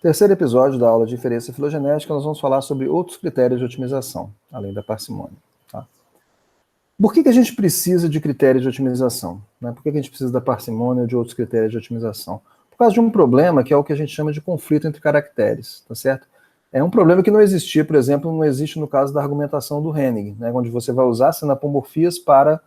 Terceiro episódio da aula de inferência filogenética, nós vamos falar sobre outros critérios de otimização, além da parcimônia. Tá? Por que a gente precisa de critérios de otimização? Né? Por que a gente precisa da parcimônia ou de outros critérios de otimização? Por causa de um problema que é o que a gente chama de conflito entre caracteres, tá certo? É um problema que não existia, por exemplo, não existe no caso da argumentação do Hennig, né, onde você vai usar sinapomorfias para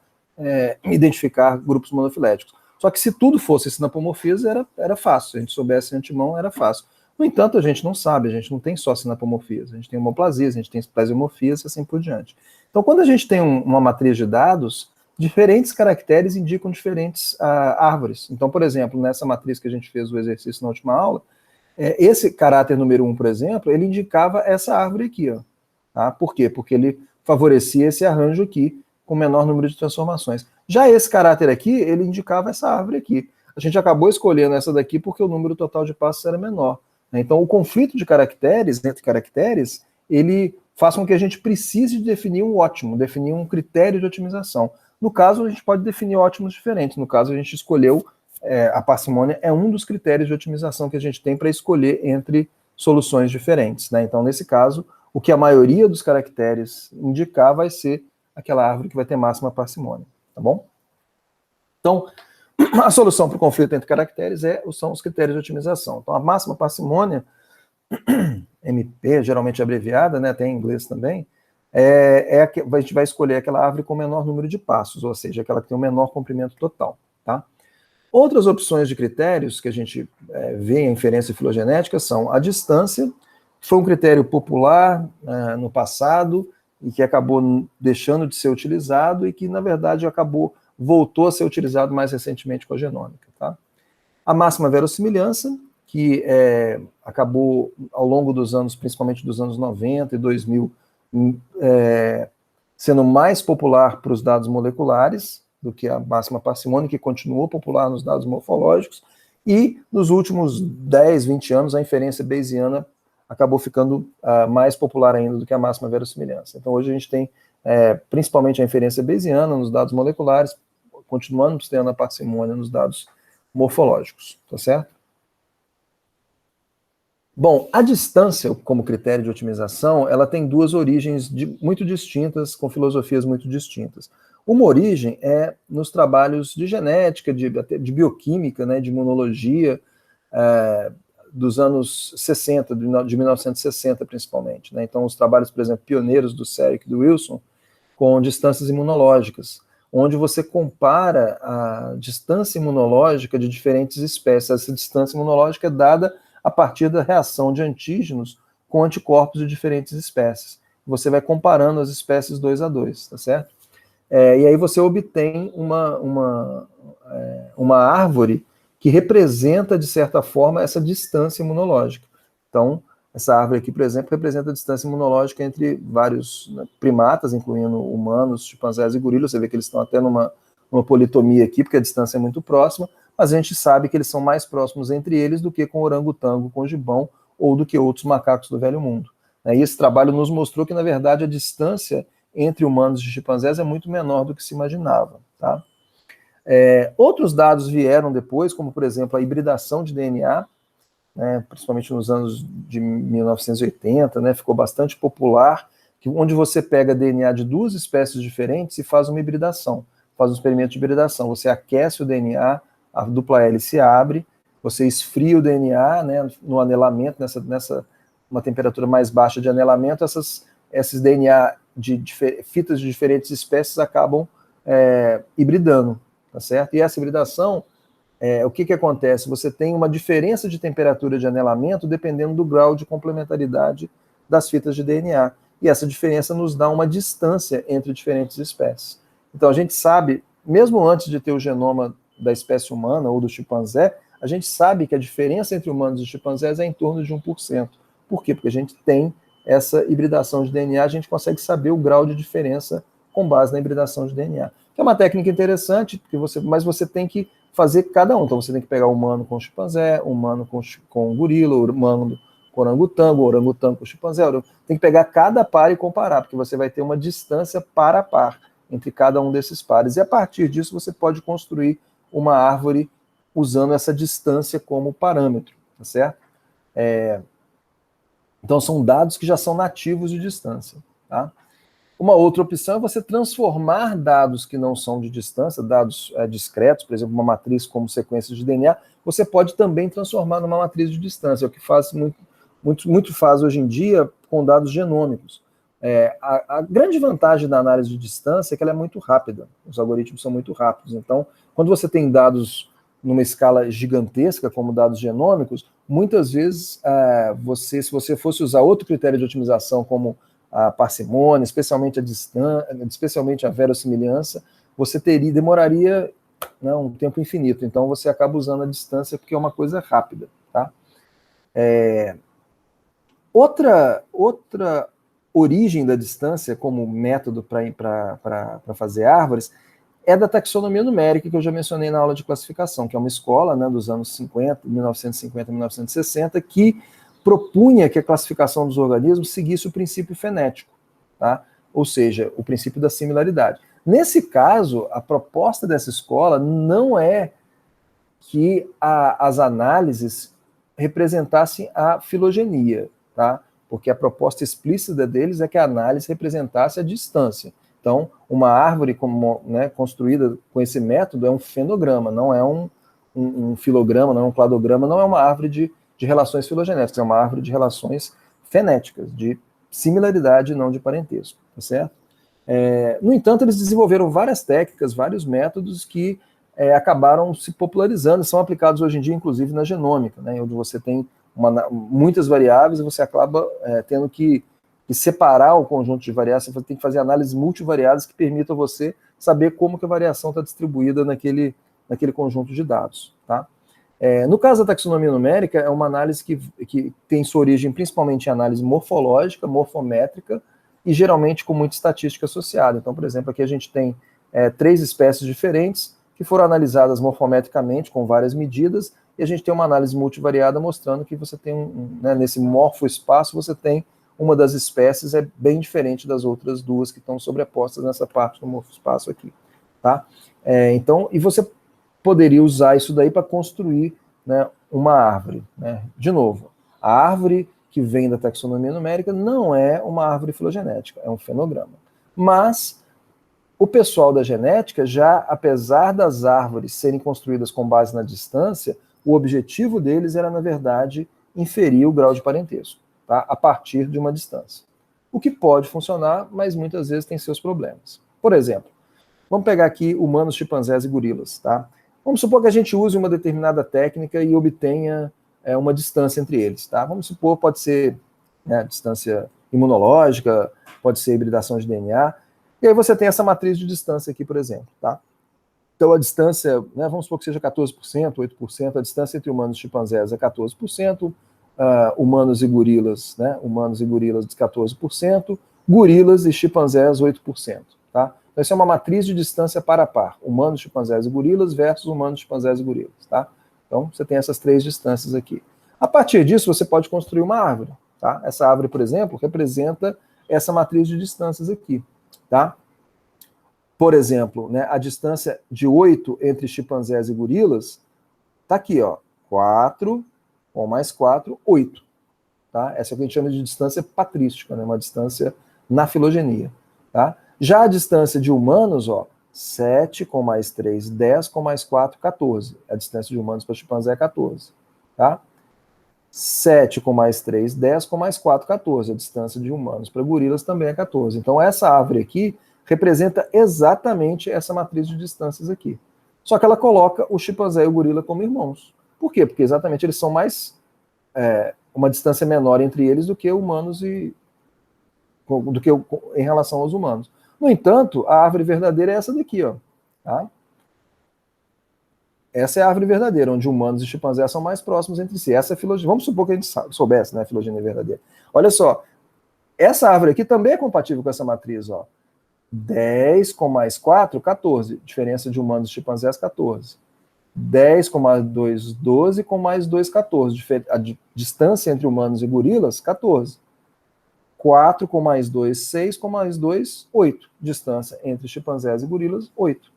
identificar grupos monofiléticos. Só que se tudo fosse sinapomorfias, era fácil. Se a gente soubesse de antemão, era fácil. No entanto, a gente não sabe, a gente não tem só sinapomorfias, a gente tem homoplasias, a gente tem plesiomorfias e assim por diante. Então, quando a gente tem uma matriz de dados, diferentes caracteres indicam diferentes árvores. Então, por exemplo, nessa matriz que a gente fez o exercício na última aula, esse caráter número 1, por exemplo, ele indicava essa árvore aqui. Ó, tá? Por quê? Porque ele favorecia esse arranjo aqui, com menor número de transformações. Já esse caráter aqui, ele indicava essa árvore aqui. A gente acabou escolhendo essa daqui porque o número total de passos era menor. Então, o conflito de caracteres, entre caracteres, ele faz com que a gente precise de definir um ótimo, definir um critério de otimização. No caso, a gente pode definir ótimos diferentes. No caso, a gente escolheu a parcimônia é um dos critérios de otimização que a gente tem para escolher entre soluções diferentes. Né? Então, nesse caso, o que a maioria dos caracteres indicar vai ser aquela árvore que vai ter máxima parcimônia. Tá bom? Então, a solução para o conflito entre caracteres são os critérios de otimização. Então, a máxima parcimônia, MP, geralmente abreviada, né, tem em inglês também, a gente vai escolher aquela árvore com o menor número de passos, ou seja, aquela que tem o menor comprimento total. Tá? Outras opções de critérios que a gente vê em inferência filogenética são a distância, que foi um critério popular no passado e que acabou deixando de ser utilizado e que, na verdade, voltou a ser utilizado mais recentemente com a genômica. Tá? A máxima verossimilhança, que acabou ao longo dos anos, principalmente dos anos 90 e 2000, sendo mais popular para os dados moleculares do que a máxima parcimônia, que continuou popular nos dados morfológicos, e nos últimos 10, 20 anos a inferência bayesiana acabou ficando mais popular ainda do que a máxima verossimilhança. Então hoje a gente tem principalmente a inferência bayesiana nos dados moleculares, continuando tendo a parcimônia nos dados morfológicos, tá certo? Bom, a distância como critério de otimização, ela tem duas origens muito distintas, com filosofias muito distintas. Uma origem é nos trabalhos de genética, de bioquímica, né, de imunologia, dos anos 60, de 1960 principalmente. Né? Então, os trabalhos, por exemplo, pioneiros do Seric e do Wilson, com distâncias imunológicas, onde você compara a distância imunológica de diferentes espécies. Essa distância imunológica é dada a partir da reação de antígenos com anticorpos de diferentes espécies. Você vai comparando as espécies 2 a 2, tá certo? E aí você obtém uma árvore que representa, de certa forma, essa distância imunológica. Então, essa árvore aqui, por exemplo, representa a distância imunológica entre vários primatas, incluindo humanos, chimpanzés e gorilas. Você vê que eles estão até numa politomia aqui, porque a distância é muito próxima, mas a gente sabe que eles são mais próximos entre eles do que com o orangotango, com o gibão, ou do que outros macacos do Velho Mundo. E esse trabalho nos mostrou que, na verdade, a distância entre humanos e chimpanzés é muito menor do que se imaginava. Tá? Outros dados vieram depois, como, por exemplo, a hibridação de DNA, né, principalmente nos anos de 1980, né, ficou bastante popular, onde você pega DNA de duas espécies diferentes e faz uma hibridação, faz um experimento de hibridação. Você aquece o DNA, a dupla hélice abre, você esfria o DNA, né, no anelamento, nessa uma temperatura mais baixa de anelamento, esses DNA de fitas de diferentes espécies acabam hibridando, tá certo? E essa hibridação, o que acontece? Você tem uma diferença de temperatura de anelamento dependendo do grau de complementaridade das fitas de DNA. E essa diferença nos dá uma distância entre diferentes espécies. Então a gente sabe, mesmo antes de ter o genoma da espécie humana ou do chimpanzé, a gente sabe que a diferença entre humanos e chimpanzés é em torno de 1%. Por quê? Porque a gente tem essa hibridação de DNA, a gente consegue saber o grau de diferença com base na hibridação de DNA. Que é uma técnica interessante, mas você tem que fazer cada um. Então você tem que pegar o humano com o chimpanzé, o humano com o gorila, o humano com o orangotango com o chimpanzé. Tem que pegar cada par e comparar, porque você vai ter uma distância par a par entre cada um desses pares. E a partir disso você pode construir uma árvore usando essa distância como parâmetro, tá certo? Então, são dados que já são nativos de distância. Tá? Uma outra opção é você transformar dados que não são de distância, dados discretos, por exemplo, uma matriz como sequências de DNA, você pode também transformar numa matriz de distância, é o que faz muito faz hoje em dia com dados genômicos. A grande vantagem da análise de distância é que ela é muito rápida, os algoritmos são muito rápidos. Então, quando você tem dados numa escala gigantesca, como dados genômicos, muitas vezes, se você fosse usar outro critério de otimização, como a parcimônia, especialmente a distância, especialmente a verossimilhança, você demoraria, né, um tempo infinito. Então, você acaba usando a distância porque é uma coisa rápida. Tá? Outra origem da distância como método para fazer árvores é da taxonomia numérica, que eu já mencionei na aula de classificação, que é uma escola, né, dos anos 50, 1950 1960, que propunha que a classificação dos organismos seguisse o princípio fenético, tá? Ou seja, o princípio da similaridade. Nesse caso, a proposta dessa escola não é que as análises representassem a filogenia, tá? Porque a proposta explícita deles é que a análise representasse a distância. Então, uma árvore construída com esse método é um fenograma, não é um filograma, não é um cladograma, não é uma árvore de relações filogenéticas, é uma árvore de relações fenéticas, de similaridade, não de parentesco, tá certo? No entanto, eles desenvolveram várias técnicas, vários métodos que acabaram se popularizando, são aplicados hoje em dia, inclusive, na genômica, né, onde você tem muitas variáveis e você acaba tendo que separar o conjunto de variáveis, você tem que fazer análises multivariadas que permitam você saber como que a variação está distribuída naquele conjunto de dados. Tá? No caso da taxonomia numérica, é uma análise que tem sua origem principalmente em análise morfológica, morfométrica, e geralmente com muita estatística associada. Então, por exemplo, aqui a gente tem 3 espécies diferentes que foram analisadas morfometricamente com várias medidas, e a gente tem uma análise multivariada mostrando que você tem, nesse morfoespaço, você tem uma das espécies bem diferente das outras duas que estão sobrepostas nessa parte do morfoespaço aqui. Tá? Então, e você poderia usar isso daí para construir, né, uma árvore. Né? De novo, a árvore que vem da taxonomia numérica não é uma árvore filogenética, é um fenograma. Mas o pessoal da genética, já apesar das árvores serem construídas com base na distância, o objetivo deles era, na verdade, inferir o grau de parentesco, tá? A partir de uma distância. O que pode funcionar, mas muitas vezes tem seus problemas. Por exemplo, vamos pegar aqui humanos, chimpanzés e gorilas. Tá? Vamos supor que a gente use uma determinada técnica e obtenha uma distância entre eles. Tá? Vamos supor, pode ser distância imunológica, pode ser hibridação de DNA. E aí você tem essa matriz de distância aqui, por exemplo. Tá? Então a distância, vamos supor que seja 14%, 8%, a distância entre humanos e chimpanzés é 14%, humanos e gorilas, humanos e gorilas de 14%, gorilas e chimpanzés 8%. Tá? Então essa é uma matriz de distância par a par, humanos, chimpanzés e gorilas versus humanos, chimpanzés e gorilas. Tá? Então você tem essas 3 distâncias aqui. A partir disso você pode construir uma árvore. Tá? Essa árvore, por exemplo, representa essa matriz de distâncias aqui. Tá? Por exemplo, a distância de 8 entre chimpanzés e gorilas está aqui, ó, 4 com mais 4, 8. Tá? Essa é o que a gente chama de distância patrística, uma distância na filogenia. Tá? Já a distância de humanos, ó, 7 com mais 3, 10 com mais 4, 14. A distância de humanos para chimpanzé é 14. Tá? 7 com mais 3, 10 com mais 4, 14. A distância de humanos para gorilas também é 14. Então essa árvore aqui representa exatamente essa matriz de distâncias aqui. Só que ela coloca o chimpanzé e o gorila como irmãos. Por quê? Porque exatamente eles são mais... uma distância menor entre eles do que humanos em relação aos humanos. No entanto, a árvore verdadeira é essa daqui, ó. Tá? Essa é a árvore verdadeira, onde humanos e chimpanzés são mais próximos entre si. Essa é a filogenia. Vamos supor que a gente soubesse, a filogenia verdadeira. Olha só, essa árvore aqui também é compatível com essa matriz, ó. 10 com mais 4, 14. Diferença de humanos e chimpanzés, 14. 10 com mais 2, 12, com mais 2, 14. A distância entre humanos e gorilas, 14. 4 com mais 2, 6, com mais 2, 8. Distância entre chimpanzés e gorilas, 8.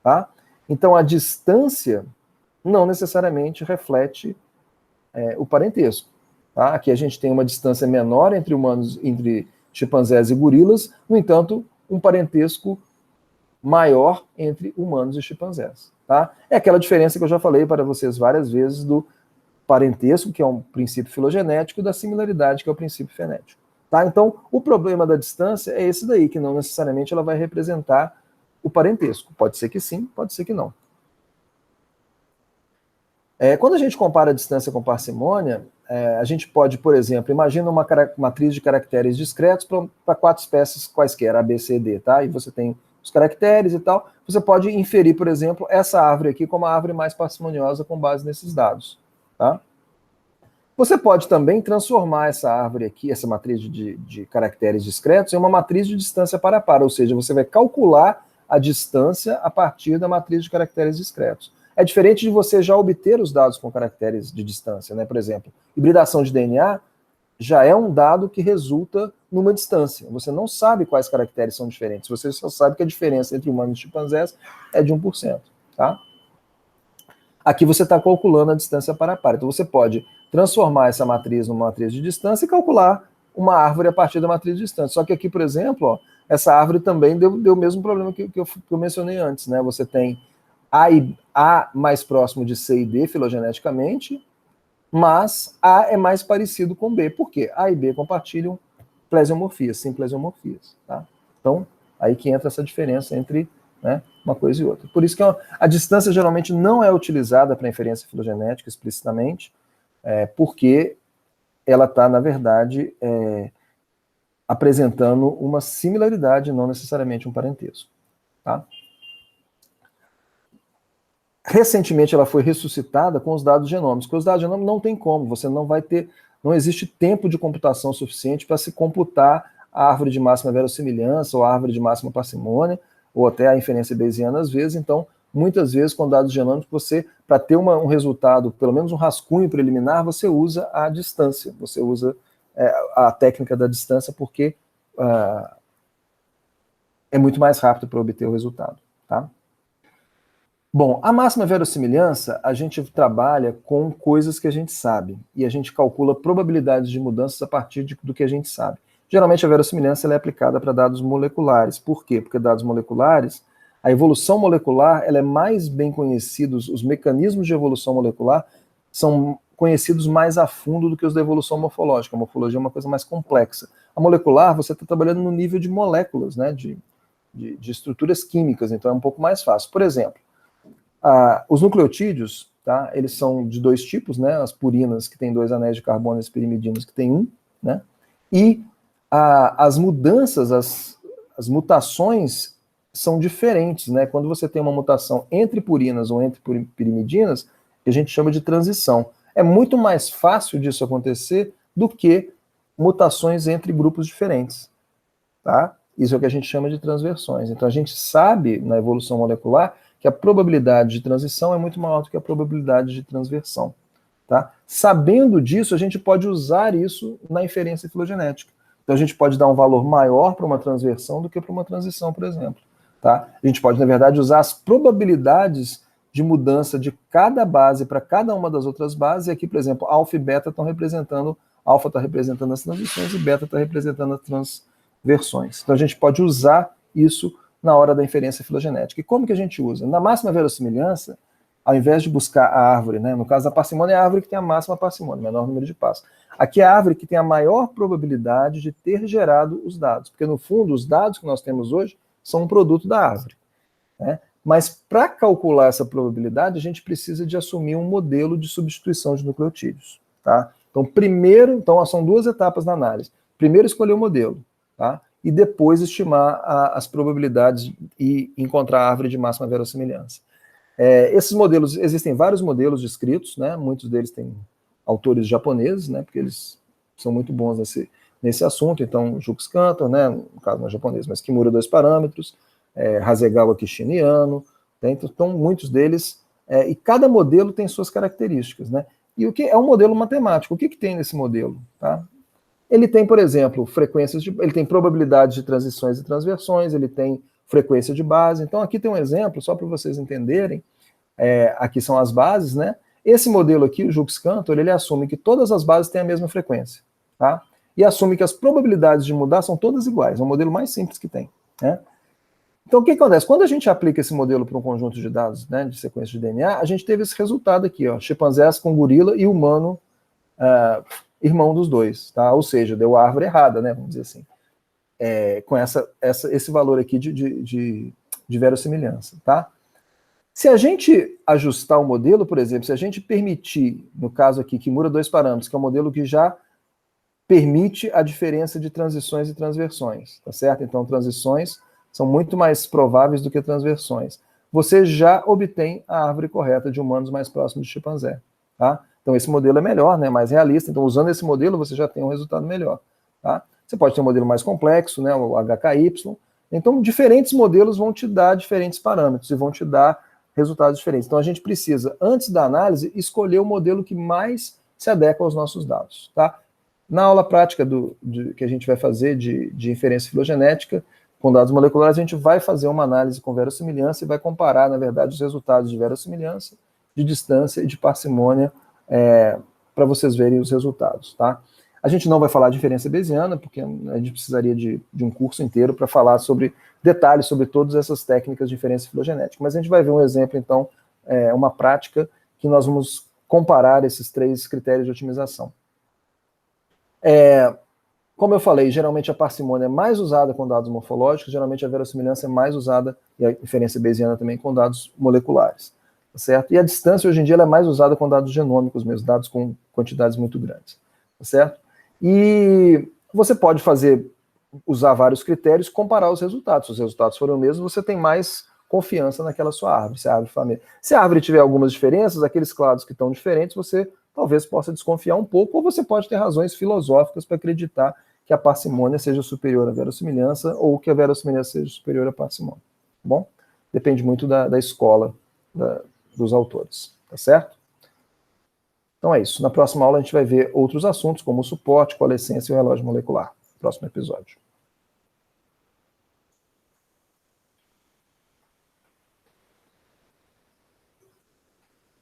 Tá? Então, a distância não necessariamente reflete o parentesco. Tá? Aqui a gente tem uma distância menor entre humanos, entre chimpanzés e gorilas, no entanto, um parentesco maior entre humanos e chimpanzés. Tá? É aquela diferença que eu já falei para vocês várias vezes do parentesco, que é um princípio filogenético, e da similaridade, que é o princípio fenético. Tá? Então, o problema da distância é esse daí, que não necessariamente ela vai representar o parentesco. Pode ser que sim, pode ser que não. Quando a gente compara a distância com parcimônia, a gente pode, por exemplo, imagina uma matriz de caracteres discretos para 4 espécies quaisquer, A, B, C, D, tá? E você tem os caracteres e tal. Você pode inferir, por exemplo, essa árvore aqui como a árvore mais parcimoniosa com base nesses dados, tá? Você pode também transformar essa árvore aqui, essa matriz de caracteres discretos, em uma matriz de distância para par, ou seja, você vai calcular a distância a partir da matriz de caracteres discretos. É diferente de você já obter os dados com caracteres de distância, né? Por exemplo, hibridação de DNA já é um dado que resulta numa distância. Você não sabe quais caracteres são diferentes, você só sabe que a diferença entre humanos e chimpanzés é de 1%, tá? Aqui você está calculando a distância para par. Então você pode transformar essa matriz numa matriz de distância e calcular uma árvore a partir da matriz de distância. Só que aqui, por exemplo, ó, essa árvore também deu o mesmo problema que eu mencionei antes, né? Você tem A mais próximo de C e D filogeneticamente, mas A é mais parecido com B. Por quê? A e B compartilham plesiomorfias, sim, plesiomorfias. Tá? Então, aí que entra essa diferença entre, né, uma coisa e outra. Por isso que a distância geralmente não é utilizada para inferência filogenética explicitamente, porque ela está, na verdade, apresentando uma similaridade, não necessariamente um parentesco. Tá? Recentemente ela foi ressuscitada com os dados genômicos. Com os dados genômicos não tem como, você não vai ter, não existe tempo de computação suficiente para se computar a árvore de máxima verossimilhança ou a árvore de máxima parcimônia, ou até a inferência bayesiana às vezes. Então, muitas vezes com dados genômicos, você, para ter um resultado, pelo menos um rascunho preliminar, você usa a distância, você usa a técnica da distância, porque é muito mais rápido para obter o resultado, tá? Bom, a máxima verossimilhança, a gente trabalha com coisas que a gente sabe, e a gente calcula probabilidades de mudanças a partir do que a gente sabe. Geralmente a verossimilhança ela é aplicada para dados moleculares. Por quê? Porque dados moleculares, a evolução molecular ela é mais bem conhecida, os mecanismos de evolução molecular são conhecidos mais a fundo do que os da evolução morfológica. A morfologia é uma coisa mais complexa. A molecular, você está trabalhando no nível de moléculas, né, de estruturas químicas, então é um pouco mais fácil. Por exemplo, os nucleotídeos, tá, eles são de 2 tipos, né, as purinas, que têm 2 anéis de carbono, e as pirimidinas, que têm 1, né, e as mudanças, as mutações são diferentes, né, quando você tem uma mutação entre purinas ou entre pirimidinas, que a gente chama de transição. É muito mais fácil disso acontecer do que mutações entre grupos diferentes, tá? Isso é o que a gente chama de transversões. Então a gente sabe, na evolução molecular, que a probabilidade de transição é muito maior do que a probabilidade de transversão. Tá? Sabendo disso, a gente pode usar isso na inferência filogenética. Então a gente pode dar um valor maior para uma transversão do que para uma transição, por exemplo. Tá? A gente pode, na verdade, usar as probabilidades de mudança de cada base para cada uma das outras bases. E aqui, por exemplo, alfa e beta estão representando, alfa está representando as transições e beta está representando as transversões. Então a gente pode usar isso na hora da inferência filogenética. E como que a gente usa? Na máxima verossimilhança, ao invés de buscar a árvore, né, no caso da parcimônia, é a árvore que tem a máxima parcimônia, o menor número de passos. Aqui é a árvore que tem a maior probabilidade de ter gerado os dados, porque no fundo os dados que nós temos hoje são um produto da árvore. Né? Mas para calcular essa probabilidade, a gente precisa de assumir um modelo de substituição de nucleotídeos. Tá? Então, são 2 etapas na análise. Primeiro escolher o modelo, tá? E depois estimar as probabilidades e encontrar a árvore de máxima verossimilhança. Esses modelos, existem vários modelos descritos, né? Muitos deles têm autores japoneses, né? Porque eles são muito bons nesse assunto. Então, Jukes Cantor, né? No caso não é japonês, mas Kimura 2 parâmetros, Hasegawa Kishino e Ano, né? Então, muitos deles, e cada modelo tem suas características, né? E o que é um modelo matemático? O que tem nesse modelo? Tá? Ele tem, por exemplo, ele tem probabilidades de transições e transversões, ele tem frequência de base. Então aqui tem um exemplo, só para vocês entenderem, aqui são as bases, né? Esse modelo aqui, o Jukes-Cantor, ele assume que todas as bases têm a mesma frequência, tá? E assume que as probabilidades de mudar são todas iguais. É o modelo mais simples que tem, né? Então, o que acontece? Quando a gente aplica esse modelo para um conjunto de dados, né, de sequência de DNA, a gente teve esse resultado aqui, ó, chimpanzés com gorila e humano, irmão dos dois, tá? Ou seja, deu a árvore errada, né, vamos dizer assim, com esse valor aqui de verossimilhança, tá? Se a gente ajustar o modelo, por exemplo, se a gente permitir, no caso aqui, que muda 2 parâmetros, que é um modelo que já permite a diferença de transições e transversões, tá certo? Então, transições são muito mais prováveis do que transversões. Você já obtém a árvore correta de humanos mais próximos de chimpanzé, tá? Então, esse modelo é melhor, né, mais realista. Então, usando esse modelo, você já tem um resultado melhor, tá? Você pode ter um modelo mais complexo, né, o HKY. Então, diferentes modelos vão te dar diferentes parâmetros e vão te dar resultados diferentes. Então, a gente precisa, antes da análise, escolher o modelo que mais se adequa aos nossos dados, tá? Na aula prática que a gente vai fazer de inferência filogenética, com dados moleculares, a gente vai fazer uma análise com verossimilhança e vai comparar, na verdade, os resultados de verossimilhança, de distância e de parcimônia para vocês verem os resultados, tá? A gente não vai falar de inferência bayesiana, porque a gente precisaria de um curso inteiro para falar sobre detalhes sobre todas essas técnicas de inferência filogenética. Mas a gente vai ver um exemplo, então, uma prática que nós vamos comparar esses 3 critérios de otimização. Como eu falei, geralmente a parcimônia é mais usada com dados morfológicos, geralmente a verossimilhança é mais usada, e a inferência bayesiana também, com dados moleculares, tá certo? E a distância, hoje em dia, ela é mais usada com dados genômicos mesmo, dados com quantidades muito grandes, tá certo? E você pode usar vários critérios e comparar os resultados. Se os resultados forem os mesmos, você tem mais confiança naquela sua árvore, se a árvore tiver algumas diferenças, aqueles clados que estão diferentes, você talvez possa desconfiar um pouco, ou você pode ter razões filosóficas para acreditar que a parcimônia seja superior à verossimilhança ou que a verossimilhança seja superior à parcimônia. Tá bom? Depende muito da escola dos autores, tá certo? Então é isso. Na próxima aula a gente vai ver outros assuntos, como o suporte, coalescência e o relógio molecular. Próximo episódio.